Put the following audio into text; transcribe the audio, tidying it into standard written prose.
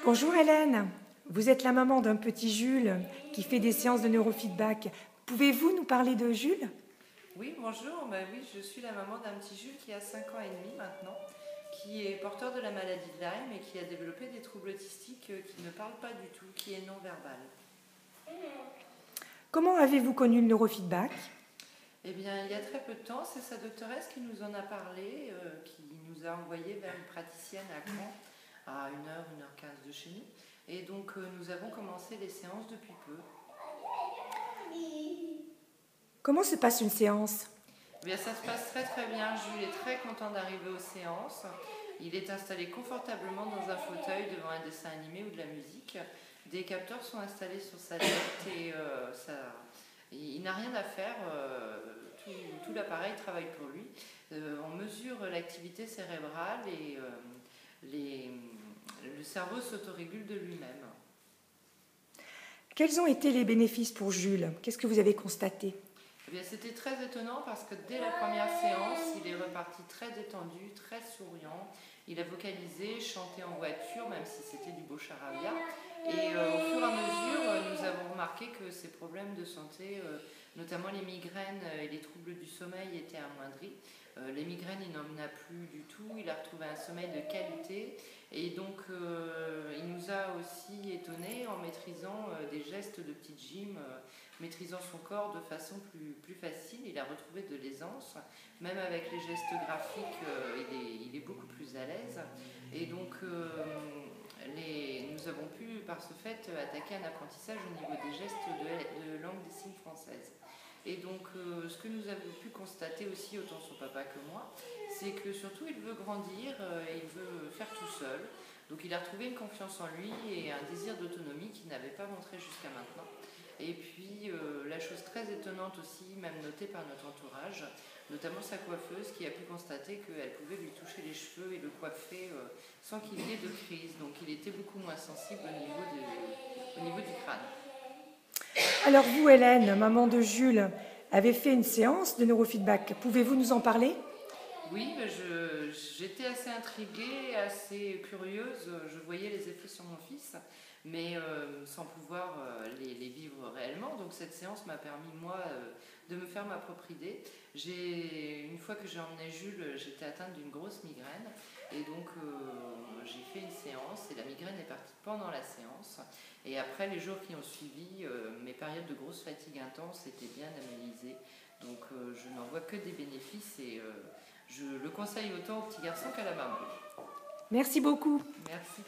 Bonjour Hélène, vous êtes la maman d'un petit Jules qui fait des séances de neurofeedback. Pouvez-vous nous parler de Jules? Oui, bonjour. Oui, je suis la maman d'un petit Jules qui a 5 ans et demi maintenant, qui est porteur de la maladie de Lyme et qui a développé des troubles autistiques qui ne parlent pas du tout, qui est non-verbal. Comment avez-vous connu le neurofeedback? Eh bien, il y a très peu de temps, c'est sa doctoresse qui nous en a parlé, qui nous a envoyé vers une praticienne à Caen, à 1h, 1h15 de chez nous. Et donc, nous avons commencé les séances depuis peu. Comment se passe une séance? Eh bien, ça se passe très très bien. Jules est très content d'arriver aux séances. Il est installé confortablement dans un fauteuil devant un dessin animé ou de la musique. Des capteurs sont installés sur sa tête et il n'a rien à faire. Tout l'appareil travaille pour lui. On mesure l'activité cérébrale et le cerveau s'autorégule de lui-même. Quels ont été les bénéfices pour Jules? Qu'est-ce que vous avez constaté? Eh bien, c'était très étonnant parce que dès la première séance, il est reparti très détendu, très souriant. Il a vocalisé, chanté en voiture, même si c'était du beau charabia. Et au fur et à mesure, nous avons remarqué que ses problèmes de santé, notamment les migraines et les troubles du sommeil, étaient amoindris. Les migraines, il n'en a plus du tout. Il a retrouvé un sommeil de qualité. Et donc, il nous a aussi étonnés en maîtrisant des gestes de petite gym, maîtrisant son corps de façon plus facile. Il a retrouvé de l'aisance. Même avec les gestes graphiques, il est beaucoup plus à l'aise. Et donc, nous avons pu, par ce fait, attaquer un apprentissage au niveau des gestes de langue des signes française. Et donc, ce que nous avons pu constater aussi, autant son papa que moi, c'est que surtout, il veut grandir et il veut faire tout seul. Donc, il a retrouvé une confiance en lui et un désir d'autonomie qu'il n'avait pas montré jusqu'à maintenant. Et puis, la chose très étonnante aussi, même notée par notre entourage, notamment sa coiffeuse, qui a pu constater qu'elle pouvait lui toucher les cheveux et le coiffer sans qu'il y ait de crise. Donc, il était beaucoup moins sensible au niveau du crâne. Alors vous, Hélène, maman de Jules, avez fait une séance de neurofeedback. Pouvez-vous nous en parler? Oui, j'étais assez intriguée, assez curieuse. Je voyais les effets sur mon fils, mais sans pouvoir les vivre réellement. Donc cette séance m'a permis, moi, de me faire ma propre idée. Une fois que j'ai emmené Jules, j'étais atteinte d'une grosse migraine. Et donc j'ai fait une séance et la migraine est partie pendant la séance. Et après, les jours qui ont suivi, mes périodes de grosse fatigue intense étaient bien amélisées. Donc je n'en vois que des bénéfices et je le conseille autant aux petits garçons qu'à la maman. Merci beaucoup. Merci.